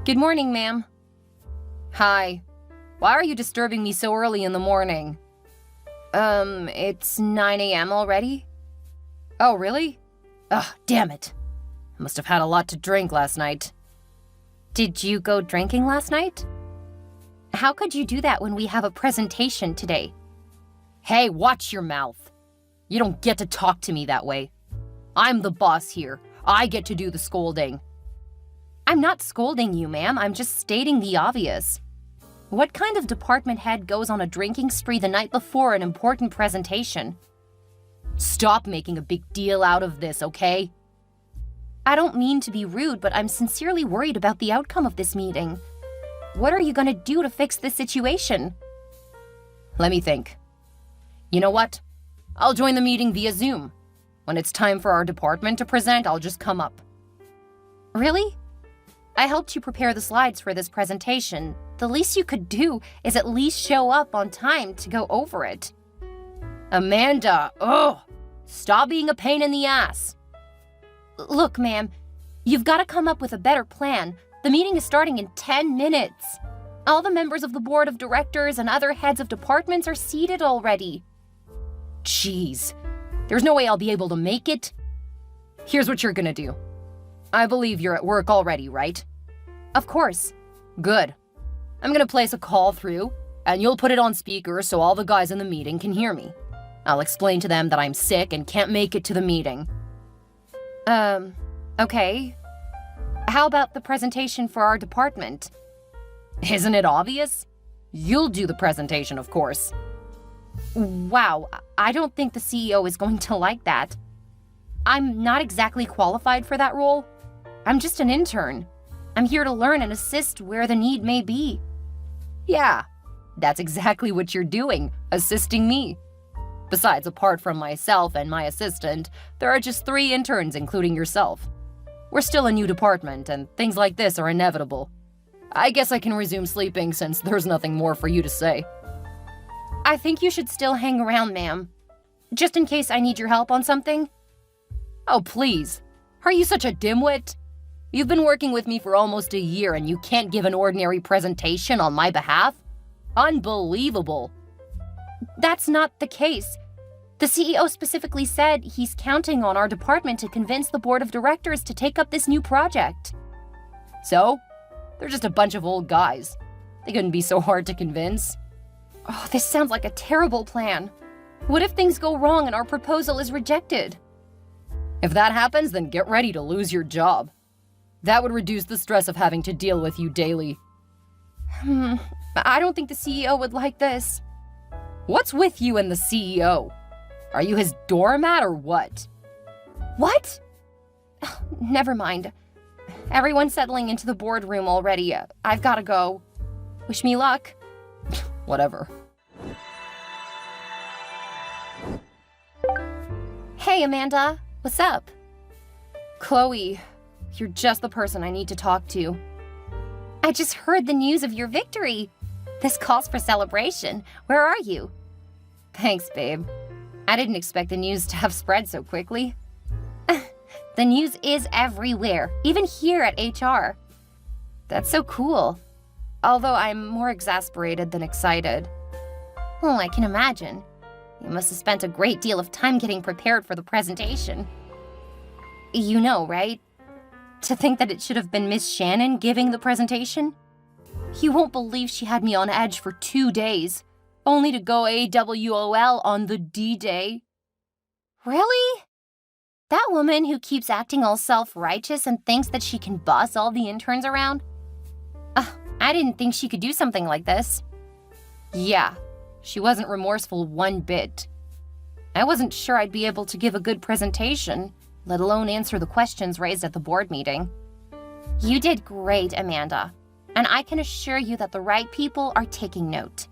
Good morning, ma'am. Hi. Why are you disturbing me so early in the morning? It's 9 a.m. already? Oh, really? Ugh, damn it. I must have had a lot to drink last night. Did you go drinking last night? How could you do that when we have a presentation today? Hey, watch your mouth. You don't get to talk to me that way. I'm the boss here. I get to do the scolding. I'm not scolding you, ma'am. I'm just stating the obvious. What kind of department head goes on a drinking spree the night before an important presentation? Stop making a big deal out of this, okay? I don't mean to be rude, but I'm sincerely worried about the outcome of this meeting. What are you going to do to fix this situation? Let me think. You know what? I'll join the meeting via Zoom. When it's time for our department to present, I'll just come up. Really? I helped you prepare the slides for this presentation. The least you could do is at least show up on time to go over it. Amanda, stop being a pain in the ass. Look, ma'am, you've got to come up with a better plan. The meeting is starting in 10 minutes. All the members of the board of directors and other heads of departments are seated already. Jeez, there's no way I'll be able to make it. Here's what you're gonna do. I believe you're at work already, right? Of course. Good. I'm gonna place a call through, and you'll put it on speaker so all the guys in the meeting can hear me. I'll explain to them that I'm sick and can't make it to the meeting. Okay. How about the presentation for our department? Isn't it obvious? You'll do the presentation, of course. Wow, I don't think the CEO is going to like that. I'm not exactly qualified for that role. I'm just an intern. I'm here to learn and assist where the need may be. Yeah, that's exactly what you're doing, assisting me. Besides, apart from myself and my assistant, there are just 3 interns, including yourself. We're still a new department, and things like this are inevitable. I guess I can resume sleeping since there's nothing more for you to say. I think you should still hang around, ma'am. Just in case I need your help on something. Oh, please. Are you such a dimwit? You've been working with me for almost a year and you can't give an ordinary presentation on my behalf? Unbelievable. That's not the case. The CEO specifically said he's counting on our department to convince the board of directors to take up this new project. So? They're just a bunch of old guys. They couldn't be so hard to convince. Oh, this sounds like a terrible plan. What if things go wrong and our proposal is rejected? If that happens, then get ready to lose your job. That would reduce the stress of having to deal with you daily. I don't think the CEO would like this. What's with you and the CEO? Are you his doormat or what? What? Never mind. Everyone's settling into the boardroom already. I've got to go. Wish me luck. Whatever. Hey, Amanda. What's up? Chloe, you're just the person I need to talk to. I just heard the news of your victory. This calls for celebration. Where are you? Thanks, babe. I didn't expect the news to have spread so quickly. The news is everywhere, even here at HR. That's so cool. Although I'm more exasperated than excited. Oh, I can imagine. You must have spent a great deal of time getting prepared for the presentation. You know, right? To think that it should have been Miss Shannon giving the presentation? You won't believe she had me on edge for 2 days, only to go AWOL on the D-Day. Really? That woman who keeps acting all self-righteous and thinks that she can boss all the interns around? I didn't think she could do something like this. Yeah, she wasn't remorseful one bit. I wasn't sure I'd be able to give a good presentation, let alone answer the questions raised at the board meeting. You did great, Amanda, and I can assure you that the right people are taking note.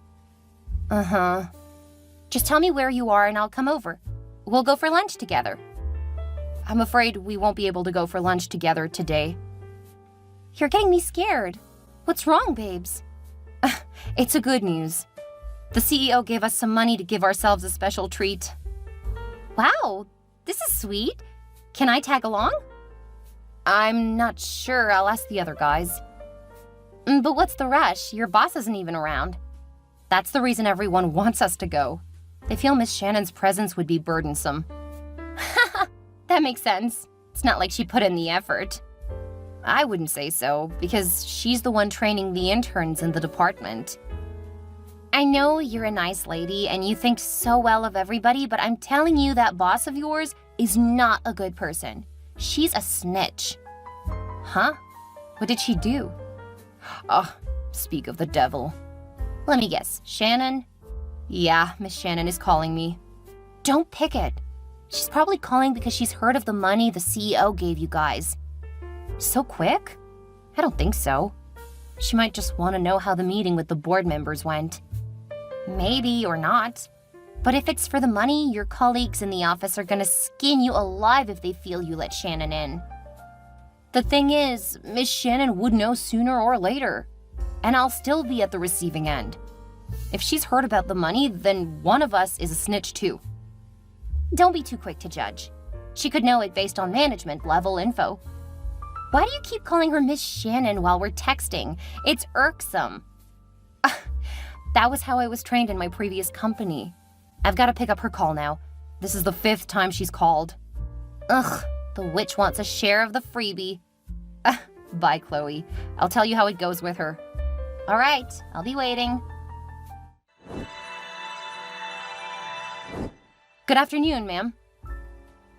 Just tell me where you are and I'll come over. We'll go for lunch together. I'm afraid we won't be able to go for lunch together today. You're getting me scared. What's wrong, babes? It's a good news. The CEO gave us some money to give ourselves a special treat. Wow, this is sweet. Can I tag along? I'm not sure. I'll ask the other guys. But what's the rush? Your boss isn't even around. That's the reason everyone wants us to go. They feel Miss Shannon's presence would be burdensome. That makes sense. It's not like she put in the effort. I wouldn't say so, because she's the one training the interns in the department. I know you're a nice lady and you think so well of everybody, but I'm telling you that boss of yours is not a good person. She's a snitch. Huh? What did she do? Oh, speak of the devil. Let me guess, Shannon? Yeah, Miss Shannon is calling me. Don't pick it. She's probably calling because she's heard of the money the CEO gave you guys. So quick? I don't think so. She might just want to know how the meeting with the board members went. Maybe or not. But if it's for the money, your colleagues in the office are gonna skin you alive if they feel you let Shannon in. The thing is, Miss Shannon would know sooner or later, and I'll still be at the receiving end. If she's heard about the money, then one of us is a snitch too. Don't be too quick to judge. She could know it based on management level info. Why do you keep calling her Miss Shannon while we're texting? It's irksome. That was how I was trained in my previous company. I've got to pick up her call now. This is the 5th time she's called. Ugh, the witch wants a share of the freebie. Bye, Chloe. I'll tell you how it goes with her. All right, I'll be waiting. Good afternoon, ma'am.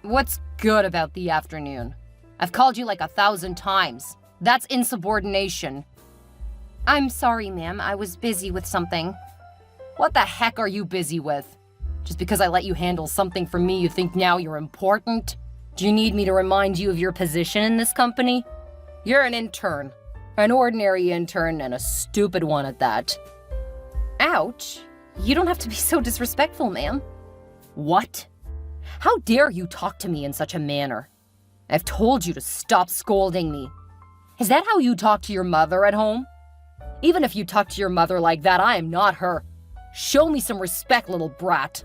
What's good about the afternoon? I've called you like 1,000 times. That's insubordination. I'm sorry, ma'am. I was busy with something. What the heck are you busy with? Just because I let you handle something for me, you think now you're important? Do you need me to remind you of your position in this company? You're an intern. An ordinary intern and a stupid one at that. Ouch. You don't have to be so disrespectful, ma'am. What? How dare you talk to me in such a manner? I've told you to stop scolding me. Is that how you talk to your mother at home? Even if you talk to your mother like that, I am not her. Show me some respect, little brat.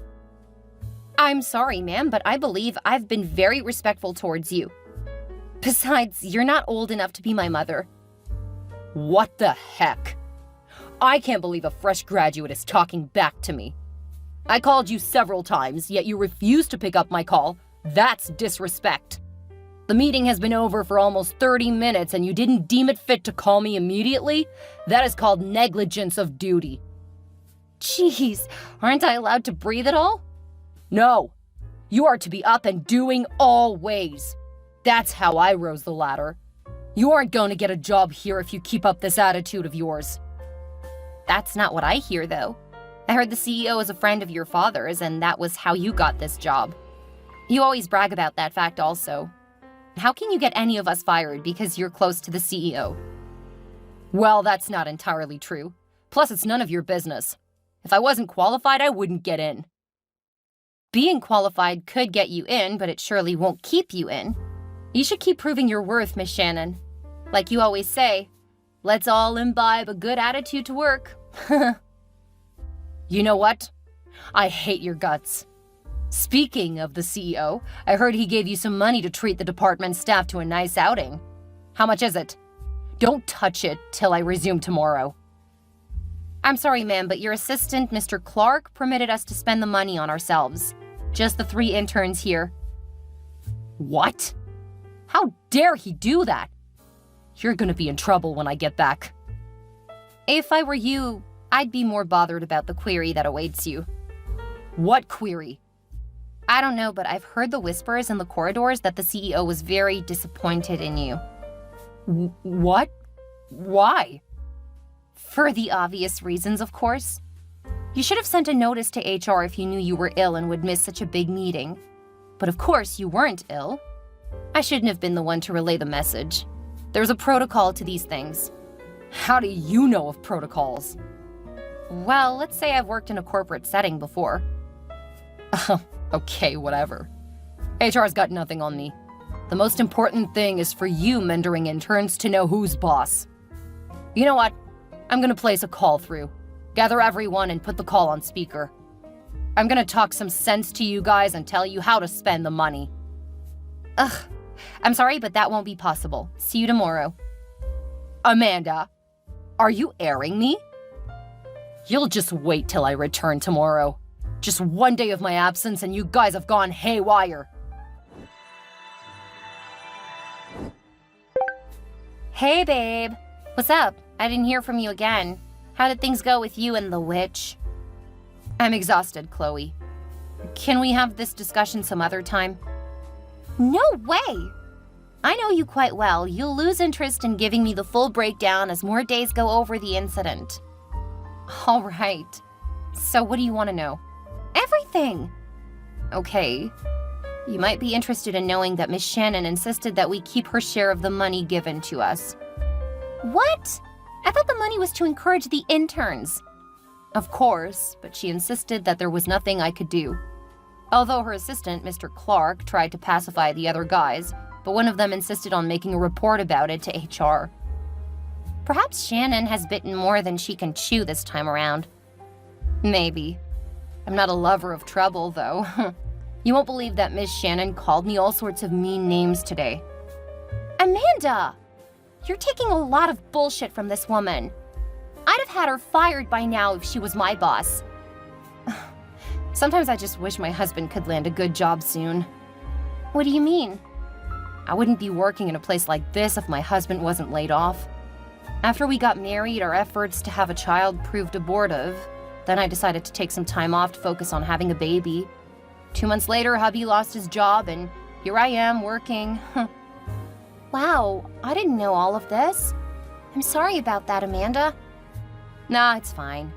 I'm sorry, ma'am, but I believe I've been very respectful towards you. Besides, you're not old enough to be my mother. What the heck? I can't believe a fresh graduate is talking back to me. I called you several times, yet you refused to pick up my call. That's disrespect. The meeting has been over for almost 30 minutes and you didn't deem it fit to call me immediately? That is called negligence of duty. Jeez, aren't I allowed to breathe at all? No. You are to be up and doing always. That's how I rose the ladder. You aren't going to get a job here if you keep up this attitude of yours. That's not what I hear, though. I heard the CEO is a friend of your father's, and that was how you got this job. You always brag about that fact also. How can you get any of us fired because you're close to the CEO? Well, that's not entirely true. Plus, it's none of your business. If I wasn't qualified, I wouldn't get in. Being qualified could get you in, but it surely won't keep you in. You should keep proving your worth, Miss Shannon. Like you always say, let's all imbibe a good attitude to work. You know what? I hate your guts. Speaking of the CEO, I heard he gave you some money to treat the department staff to a nice outing. How much is it? Don't touch it till I resume tomorrow. I'm sorry, ma'am, but your assistant, Mr. Clark, permitted us to spend the money on ourselves. Just the 3 interns here. What? How dare he do that? You're gonna be in trouble when I get back. If I were you, I'd be more bothered about the query that awaits you. What query? I don't know, but I've heard the whispers in the corridors that the CEO was very disappointed in you. What? Why? For the obvious reasons, of course. You should have sent a notice to HR if you knew you were ill and would miss such a big meeting. But of course, you weren't ill. I shouldn't have been the one to relay the message. There's a protocol to these things. How do you know of protocols? Well, let's say I've worked in a corporate setting before. Okay, whatever. HR's got nothing on me. The most important thing is for you mentoring interns to know who's boss. You know what? I'm gonna place a call through. Gather everyone and put the call on speaker. I'm gonna talk some sense to you guys and tell you how to spend the money. I'm sorry, but that won't be possible. See you tomorrow. Amanda, Are you airing me? You'll just wait till I return tomorrow. Just one day of my absence and you guys have gone haywire. Hey, babe. What's up? I didn't hear from you again. How did things go with you and the witch? I'm exhausted, Chloe. Can we have this discussion some other time? No way! I know you quite well. You'll lose interest in giving me the full breakdown as more days go over the incident. All right. So what do you want to know? Everything! Okay. You might be interested in knowing that Miss Shannon insisted that we keep her share of the money given to us. What? I thought the money was to encourage the interns. Of course, but she insisted that there was nothing I could do. Although her assistant, Mr. Clark, tried to pacify the other guys, but one of them insisted on making a report about it to HR. Perhaps Shannon has bitten more than she can chew this time around. Maybe. I'm not a lover of trouble, though. You won't believe that Miss Shannon called me all sorts of mean names today. Amanda! You're taking a lot of bullshit from this woman. I'd have had her fired by now if she was my boss. Sometimes I just wish my husband could land a good job soon. What do you mean? I wouldn't be working in a place like this if my husband wasn't laid off. After we got married, our efforts to have a child proved abortive. Then I decided to take some time off to focus on having a baby. 2 months later, hubby lost his job, and here I am working. Wow, I didn't know all of this. I'm sorry about that, Amanda. Nah, it's fine.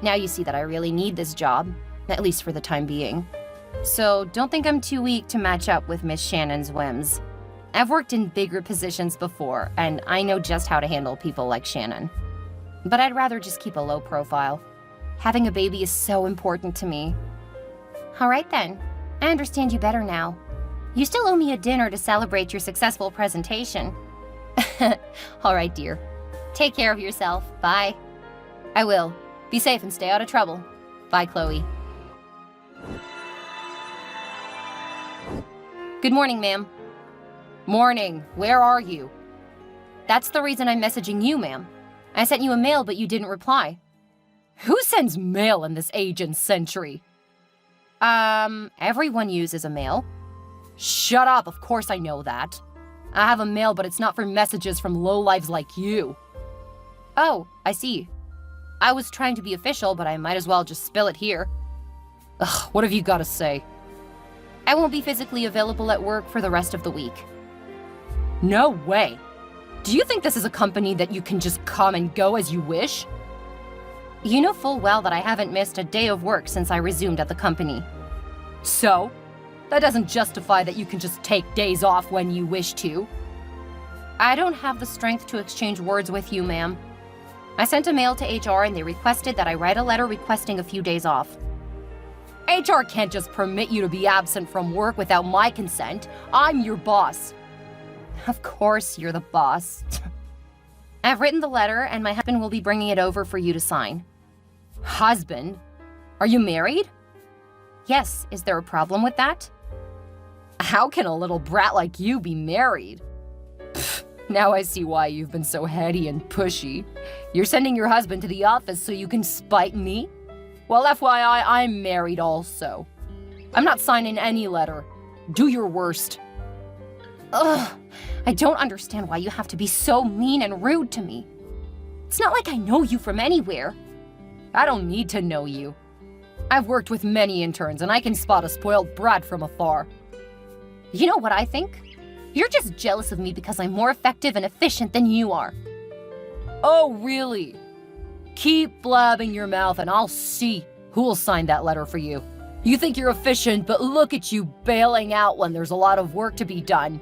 Now you see that I really need this job, at least for the time being. So don't think I'm too weak to match up with Miss Shannon's whims. I've worked in bigger positions before, and I know just how to handle people like Shannon. But I'd rather just keep a low profile. Having a baby is so important to me. All right then, I understand you better now. You still owe me a dinner to celebrate your successful presentation. All right, dear. Take care of yourself. Bye. I will. Be safe and stay out of trouble. Bye, Chloe. Good morning, ma'am. Morning. Where are you? That's the reason I'm messaging you, ma'am. I sent you a mail, but you didn't reply. Who sends mail in this age and century? Everyone uses a mail. Shut up, of course I know that. I have a mail, but it's not for messages from lowlives like you. Oh, I see. I was trying to be official, but I might as well just spill it here. Ugh, what have you got to say? I won't be physically available at work for the rest of the week. No way. Do you think this is a company that you can just come and go as you wish? You know full well that I haven't missed a day of work since I resumed at the company. So? That doesn't justify that you can just take days off when you wish to. I don't have the strength to exchange words with you, ma'am. I sent a mail to HR and they requested that I write a letter requesting a few days off. HR can't just permit you to be absent from work without my consent. I'm your boss. Of course you're the boss. I've written the letter and my husband will be bringing it over for you to sign. Husband? Are you married? Yes, is there a problem with that? How can a little brat like you be married? Pfft, now I see why you've been so heady and pushy. You're sending your husband to the office so you can spite me? Well, FYI, I'm married also. I'm not signing any letter. Do your worst. Ugh, I don't understand why you have to be so mean and rude to me. It's not like I know you from anywhere. I don't need to know you. I've worked with many interns and I can spot a spoiled brat from afar. You know what I think? You're just jealous of me because I'm more effective and efficient than you are. Oh, really? Keep blabbing your mouth and I'll see who'll sign that letter for you. You think you're efficient, but look at you bailing out when there's a lot of work to be done.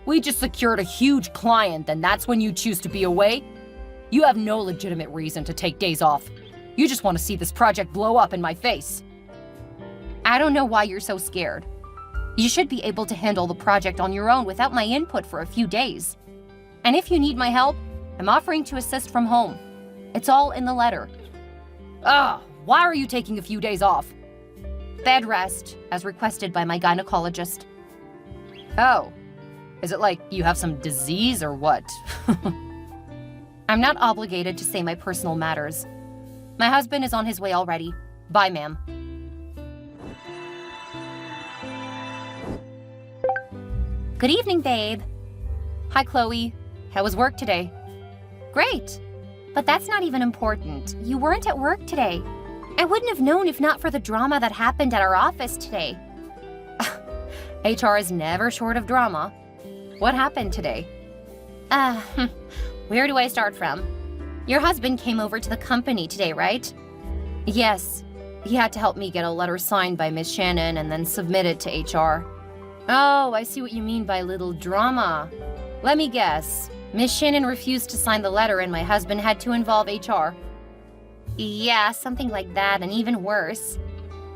We just secured a huge client and that's when you choose to be away? You have no legitimate reason to take days off. You just want to see this project blow up in my face. I don't know why you're so scared. You should be able to handle the project on your own without my input for a few days. And if you need my help, I'm offering to assist from home. It's all in the letter. Ugh, why are you taking a few days off? Bed rest, as requested by my gynecologist. Oh, is it like you have some disease or what? I'm I'm not obligated to say my personal matters. My husband is on his way already. Bye, ma'am. Good evening, babe. Hi, Chloe. How was work today? Great. But that's not even important. You weren't at work today. I wouldn't have known if not for the drama that happened at our office today. HR is never short of drama. What happened today? Where do I start from? Your husband came over to the company today, right? Yes. He had to help me get a letter signed by Miss Shannon and then submit it to HR. Oh, I see what you mean by little drama. Let me guess. Miss Shannon refused to sign the letter and my husband had to involve HR. Yeah, something like that, and even worse.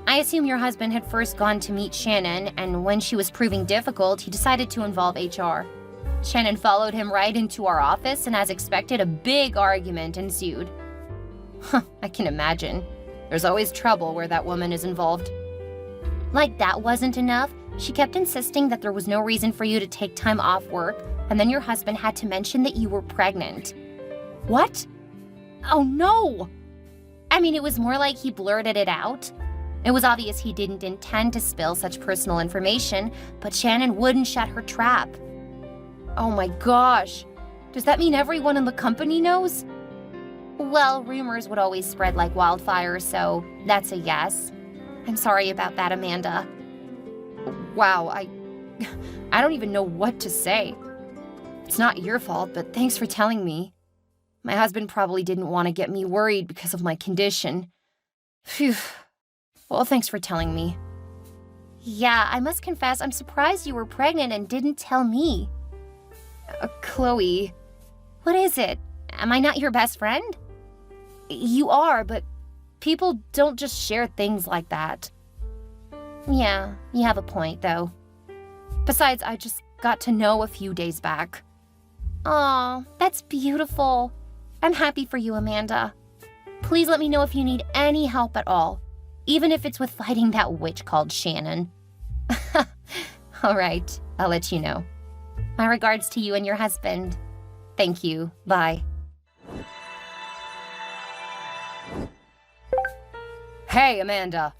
I assume your husband had first gone to meet Shannon, and when she was proving difficult, he decided to involve HR. Shannon followed him right into our office, and as expected, a big argument ensued. I can imagine. There's always trouble where that woman is involved. Like that wasn't enough, she kept insisting that there was no reason for you to take time off work, and then your husband had to mention that you were pregnant. What? Oh no! I mean, it was more like he blurted it out. It was obvious he didn't intend to spill such personal information, but Shannon wouldn't shut her trap. Oh my gosh. Does that mean everyone in the company knows? Well, rumors would always spread like wildfire, so that's a yes. I'm sorry about that, Amanda. Wow, I don't even know what to say. It's not your fault, but thanks for telling me. My husband probably didn't want to get me worried because of my condition. Phew. Well, thanks for telling me. Yeah, I must confess I'm surprised you were pregnant and didn't tell me. Chloe. What is it? Am I not your best friend? You are, but people don't just share things like that. Yeah, you have a point, though. Besides, I just got to know a few days back. Aw, that's beautiful. I'm happy for you, Amanda. Please let me know if you need any help at all, even if it's with fighting that witch called Shannon. All right, I'll let you know. My regards to you and your husband. Thank you. Bye. Hey, Amanda.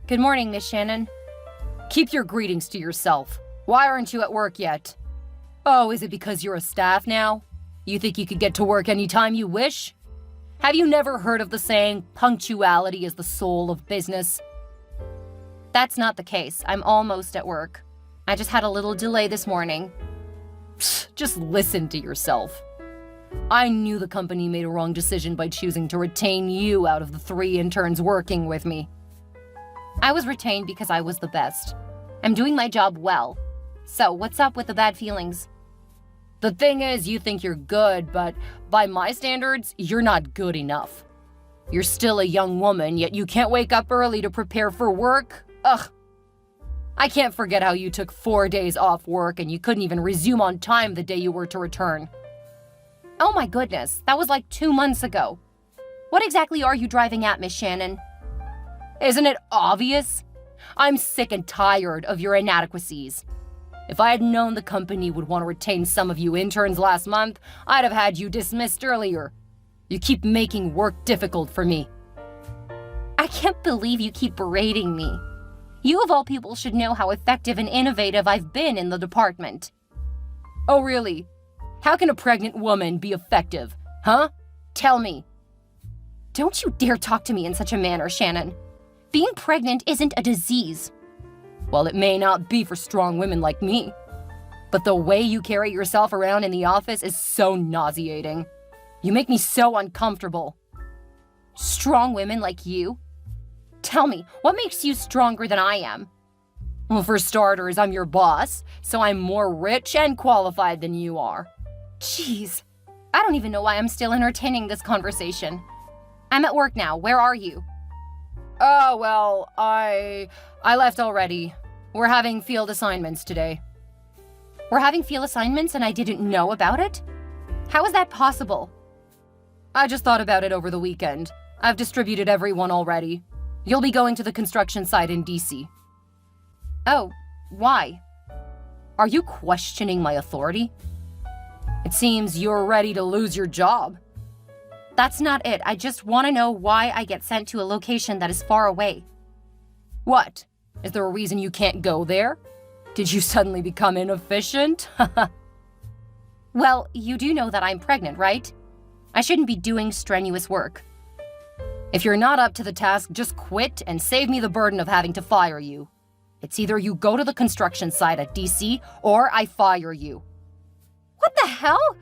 Good morning, Miss Shannon. Keep your greetings to yourself. Why aren't you at work yet? Oh, is it because you're a staff now? You think you could get to work anytime you wish? Have you never heard of the saying, punctuality is the soul of business? That's not the case. I'm almost at work. I just had a little delay this morning. Just listen to yourself. I knew the company made a wrong decision by choosing to retain you out of the 3 interns working with me. I was retained because I was the best. I'm doing my job well. So what's up with the bad feelings? The thing is, you think you're good, but by my standards, you're not good enough. You're still a young woman, yet you can't wake up early to prepare for work? Ugh. I can't forget how you took 4 days off work and you couldn't even resume on time the day you were to return. Oh my goodness, that was like 2 months ago. What exactly are you driving at, Miss Shannon? Isn't it obvious? I'm sick and tired of your inadequacies. If I had known the company would want to retain some of you interns last month, I'd have had you dismissed earlier. You keep making work difficult for me. I can't believe you keep berating me. You of all people should know how effective and innovative I've been in the department. Oh really? How can a pregnant woman be effective? Huh? Tell me. Don't you dare talk to me in such a manner, Shannon. Being pregnant isn't a disease. Well, it may not be for strong women like me, but the way you carry yourself around in the office is so nauseating. You make me so uncomfortable. Strong women like you? Tell me, what makes you stronger than I am? Well, for starters, I'm your boss, so I'm more rich and qualified than you are. Jeez, I don't even know why I'm still entertaining this conversation. I'm at work now. Where are you? Oh, well, I left already. We're having field assignments today. We're having field assignments and I didn't know about it? How is that possible? I just thought about it over the weekend. I've distributed everyone already. You'll be going to the construction site in DC. Oh, why? Are you questioning my authority? It seems you're ready to lose your job. That's not it. I just want to know why I get sent to a location that is far away. What? Is there a reason you can't go there? Did you suddenly become inefficient? Well, you do know that I'm pregnant, right? I shouldn't be doing strenuous work. If you're not up to the task, just quit and save me the burden of having to fire you. It's either you go to the construction site at DC or I fire you. What the hell?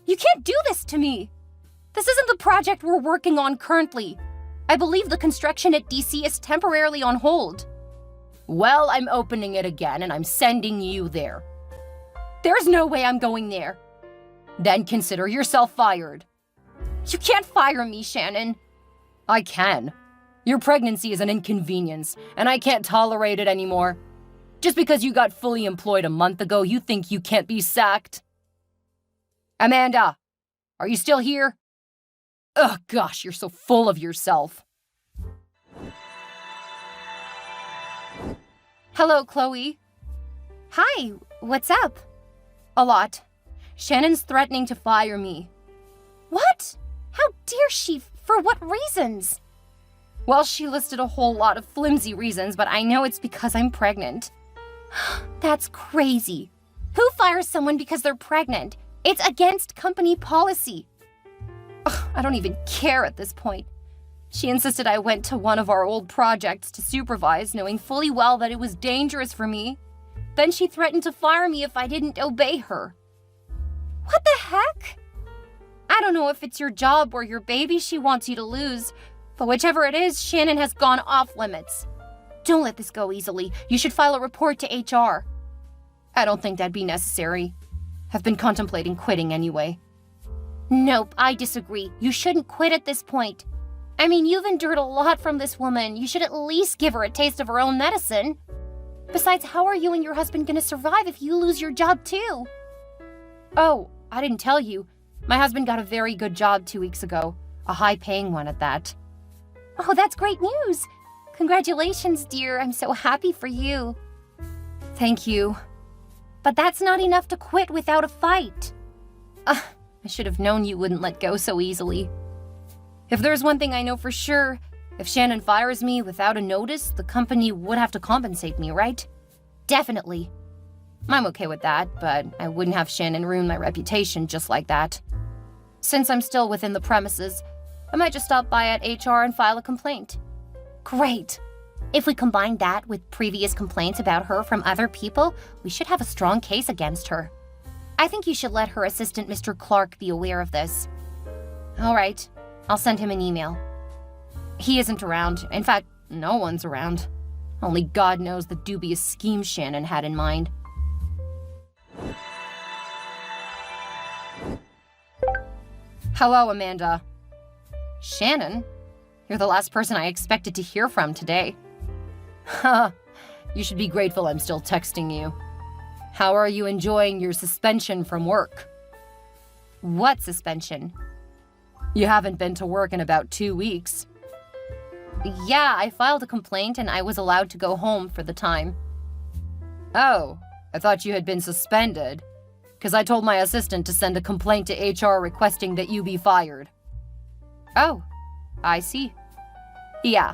You can't do this to me. This isn't the project we're working on currently. I believe the construction at DC is temporarily on hold. Well, I'm opening it again and I'm sending you there. There's no way I'm going there. Then consider yourself fired. You can't fire me, Shannon. I can. Your pregnancy is an inconvenience, and I can't tolerate it anymore. Just because you got fully employed a month ago, you think you can't be sacked? Amanda, are you still here? Ugh, gosh, you're so full of yourself. Hello, Chloe. Hi, what's up? A lot. Shannon's threatening to fire me. What? How dare she? For what reasons? Well, she listed a whole lot of flimsy reasons, but I know it's because I'm pregnant. That's crazy. Who fires someone because they're pregnant? It's against company policy. Ugh, I don't even care at this point. She insisted I went to one of our old projects to supervise, knowing fully well that it was dangerous for me. Then she threatened to fire me if I didn't obey her. What the heck? I don't know if it's your job or your baby she wants you to lose, but whichever it is, Shannon has gone off limits. Don't let this go easily. You should file a report to HR. I don't think that'd be necessary. I've been contemplating quitting anyway. Nope, I disagree. You shouldn't quit at this point. I mean, you've endured a lot from this woman. You should at least give her a taste of her own medicine. Besides, how are you and your husband going to survive if you lose your job too? Oh, I didn't tell you. My husband got a very good job 2 weeks ago. A high-paying one at that. Oh, that's great news. Congratulations, dear. I'm so happy for you. Thank you. But that's not enough to quit without a fight. I should have known you wouldn't let go so easily. If there's one thing I know for sure, if Shannon fires me without a notice, the company would have to compensate me, right? Definitely. I'm okay with that, but I wouldn't have Shannon ruin my reputation just like that. Since I'm still within the premises, I might just stop by at HR and file a complaint. Great! If we combine that with previous complaints about her from other people, we should have a strong case against her. I think you should let her assistant, Mr. Clark, be aware of this. All right, I'll send him an email. He isn't around. In fact, no one's around. Only God knows the dubious scheme Shannon had in mind. Hello, Amanda. Shannon? You're the last person I expected to hear from today. Haha, you should be grateful I'm still texting you. How are you enjoying your suspension from work? What suspension? You haven't been to work in about 2 weeks. Yeah, I filed a complaint and I was allowed to go home for the time. Oh, I thought you had been suspended. Because I told my assistant to send a complaint to HR requesting that you be fired. Oh, I see. Yeah,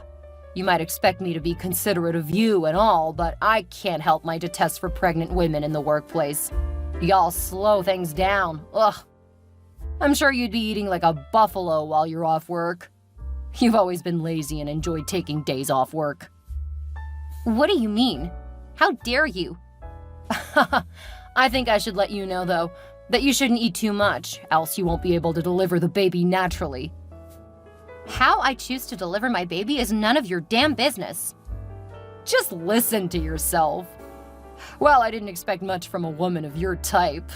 you might expect me to be considerate of you and all, but I can't help my detest for pregnant women in the workplace. Y'all slow things down. Ugh. I'm sure you'd be eating like a buffalo while you're off work. You've always been lazy and enjoyed taking days off work. What do you mean? How dare you? I think I should let you know, though, that you shouldn't eat too much, else you won't be able to deliver the baby naturally. How I choose to deliver my baby is none of your damn business. Just listen to yourself. Well, I didn't expect much from a woman of your type.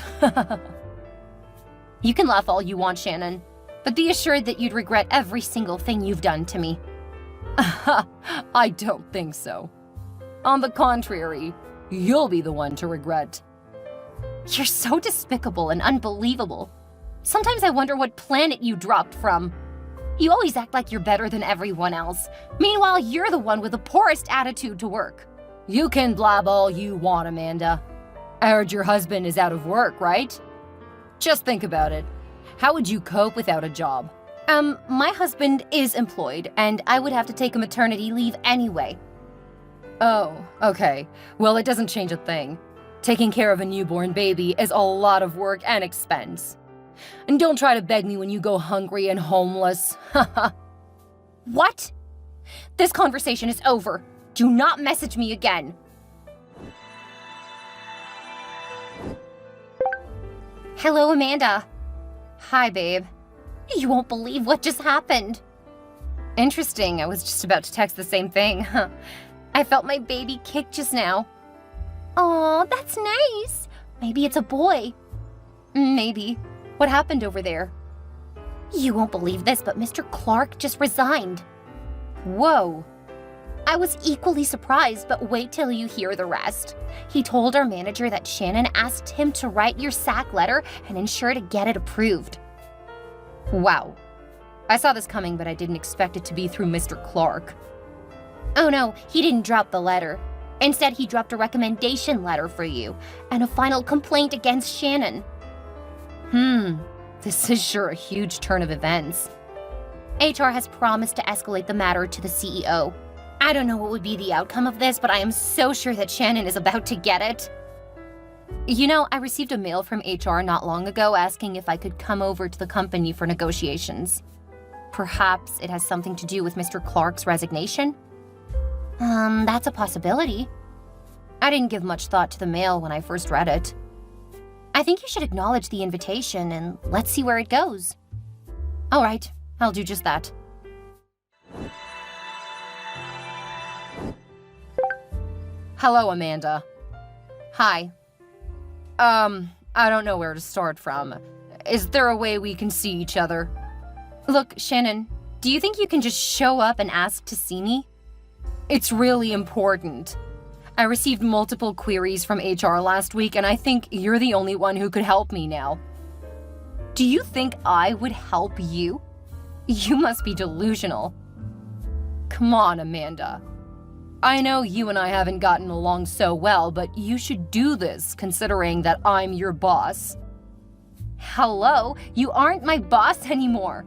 You can laugh all you want, Shannon, but be assured that you'd regret every single thing you've done to me. I don't think so. On the contrary, you'll be the one to regret. You're so despicable and unbelievable. Sometimes I wonder what planet you dropped from. You always act like you're better than everyone else. Meanwhile, you're the one with the poorest attitude to work. You can blab all you want, Amanda. I heard your husband is out of work, right? Just think about it. How would you cope without a job? My husband is employed, and I would have to take a maternity leave anyway. Oh, okay. Well, it doesn't change a thing. Taking care of a newborn baby is a lot of work and expense. And don't try to beg me when you go hungry and homeless. What? This conversation is over. Do not message me again. Hello, Amanda. Hi, babe. You won't believe what just happened. Interesting. I was just about to text the same thing. I felt my baby kick just now. Aw, that's nice. Maybe it's a boy. Maybe. What happened over there? You won't believe this, but Mr. Clark just resigned. Whoa. I was equally surprised, but wait till you hear the rest. He told our manager that Shannon asked him to write your sack letter and ensure to get it approved. Wow. I saw this coming, but I didn't expect it to be through Mr. Clark. Oh no, he didn't drop the letter. Instead, he dropped a recommendation letter for you and a final complaint against Shannon. This is sure a huge turn of events. HR has promised to escalate the matter to the CEO. I don't know what would be the outcome of this, but I am so sure that Shannon is about to get it. You know, I received a mail from HR not long ago asking if I could come over to the company for negotiations. Perhaps it has something to do with Mr. Clark's resignation? That's a possibility. I didn't give much thought to the mail when I first read it. I think you should acknowledge the invitation and let's see where it goes. All right, I'll do just that. Hello, Amanda. Hi. I don't know where to start from. Is there a way we can see each other? Look, Shannon, do you think you can just show up and ask to see me? It's really important. I received multiple queries from HR last week, and I think you're the only one who could help me now. Do you think I would help you? You must be delusional. Come on, Amanda. I know you and I haven't gotten along so well, but you should do this, considering that I'm your boss. Hello? You aren't my boss anymore.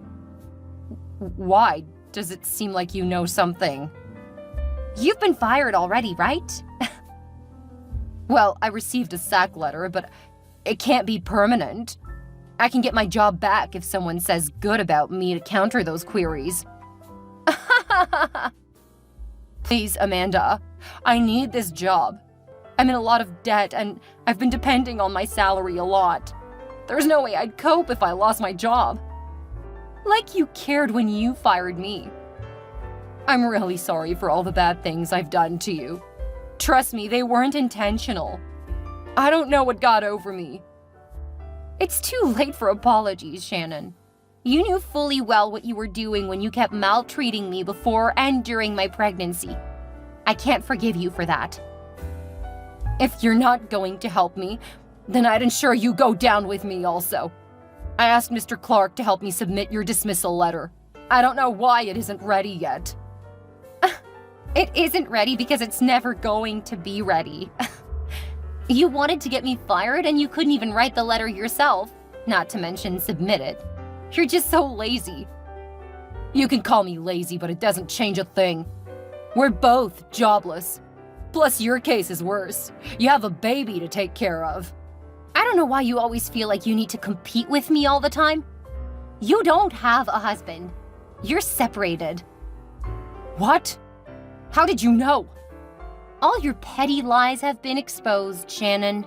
Why? Does it seem like you know something? You've been fired already, right? Well, I received a sack letter, but it can't be permanent. I can get my job back if someone says good about me to counter those queries. Please, Amanda, I need this job. I'm in a lot of debt and I've been depending on my salary a lot. There's no way I'd cope if I lost my job. Like you cared when you fired me. I'm really sorry for all the bad things I've done to you. Trust me, they weren't intentional. I don't know what got over me. It's too late for apologies, Shannon. You knew fully well what you were doing when you kept maltreating me before and during my pregnancy. I can't forgive you for that. If you're not going to help me, then I'd ensure you go down with me also. I asked Mr. Clark to help me submit your dismissal letter. I don't know why it isn't ready yet. It isn't ready because it's never going to be ready. You wanted to get me fired and you couldn't even write the letter yourself, not to mention submit it. You're just so lazy. You can call me lazy, but it doesn't change a thing. We're both jobless. Plus, your case is worse. You have a baby to take care of. I don't know why you always feel like you need to compete with me all the time. You don't have a husband. You're separated. What? How did you know? All your petty lies have been exposed, Shannon.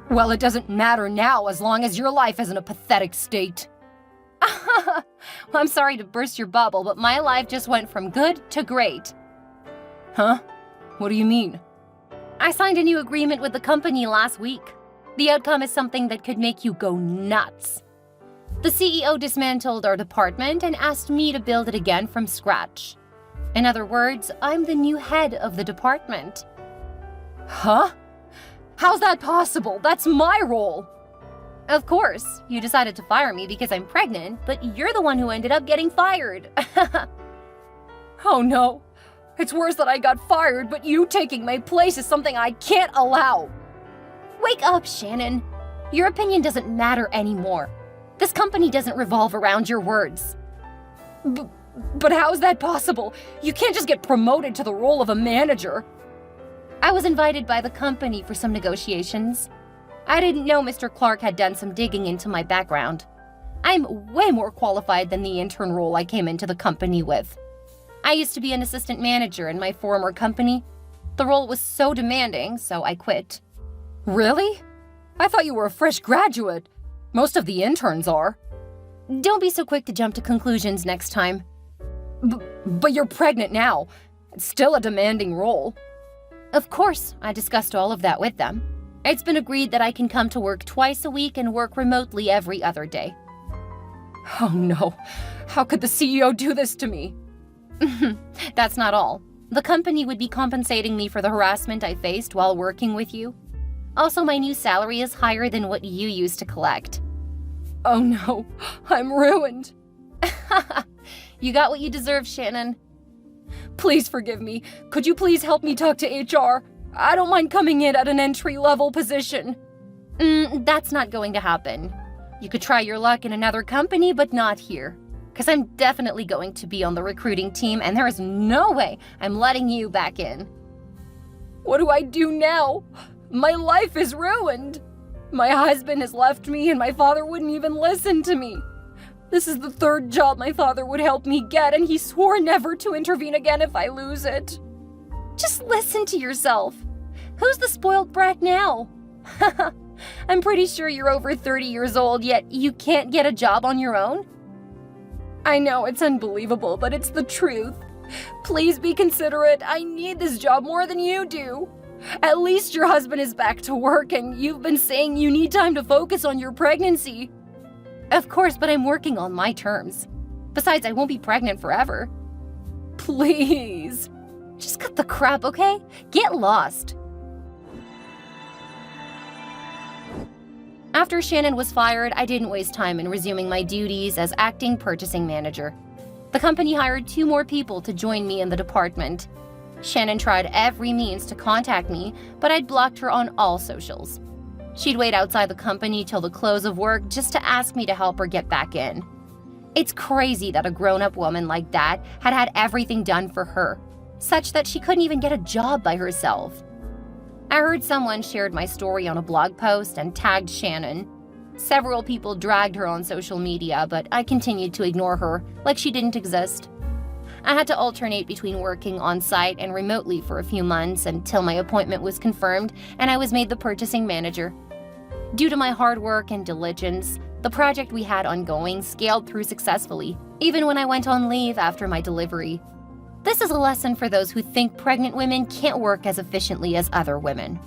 Well, it doesn't matter now as long as your life is in a pathetic state. Well, I'm sorry to burst your bubble, but my life just went from good to great. Huh? What do you mean? I signed a new agreement with the company last week. The outcome is something that could make you go nuts. The CEO dismantled our department and asked me to build it again from scratch. In other words, I'm the new head of the department. Huh? How's that possible? That's my role. Of course, you decided to fire me because I'm pregnant, but you're the one who ended up getting fired. Oh no. It's worse that I got fired, but you taking my place is something I can't allow. Wake up, Shannon. Your opinion doesn't matter anymore. This company doesn't revolve around your words. But how is that possible? You can't just get promoted to the role of a manager. I was invited by the company for some negotiations. I didn't know Mr. Clark had done some digging into my background. I'm way more qualified than the intern role I came into the company with. I used to be an assistant manager in my former company. The role was so demanding, so I quit. Really? I thought you were a fresh graduate. Most of the interns are. Don't be so quick to jump to conclusions next time. But you're pregnant now. It's still a demanding role. Of course, I discussed all of that with them. It's been agreed that I can come to work twice a week and work remotely every other day. Oh no, how could the CEO do this to me? That's not all. The company would be compensating me for the harassment I faced while working with you. Also, my new salary is higher than what you used to collect. Oh no, I'm ruined. You got what you deserve, Shannon. Please forgive me. Could you please help me talk to HR? I don't mind coming in at an entry-level position. That's not going to happen. You could try your luck in another company, but not here. Because I'm definitely going to be on the recruiting team, and there is no way I'm letting you back in. What do I do now? My life is ruined. My husband has left me, and my father wouldn't even listen to me. This is the third job my father would help me get, and he swore never to intervene again if I lose it. Just listen to yourself. Who's the spoiled brat now? I'm pretty sure you're over 30 years old, yet you can't get a job on your own? I know it's unbelievable, but it's the truth. Please be considerate. I need this job more than you do. At least your husband is back to work, and you've been saying you need time to focus on your pregnancy. Of course, but I'm working on my terms. Besides, I won't be pregnant forever. Please. Just cut the crap, okay? Get lost. After Shannon was fired, I didn't waste time in resuming my duties as acting purchasing manager. The company hired 2 more people to join me in the department. Shannon tried every means to contact me, but I'd blocked her on all socials. She'd wait outside the company till the close of work just to ask me to help her get back in. It's crazy that a grown-up woman like that had everything done for her, such that she couldn't even get a job by herself. I heard someone shared my story on a blog post and tagged Shannon. Several people dragged her on social media, but I continued to ignore her like she didn't exist. I had to alternate between working on-site and remotely for a few months until my appointment was confirmed and I was made the purchasing manager. Due to my hard work and diligence, the project we had ongoing scaled through successfully, even when I went on leave after my delivery. This is a lesson for those who think pregnant women can't work as efficiently as other women.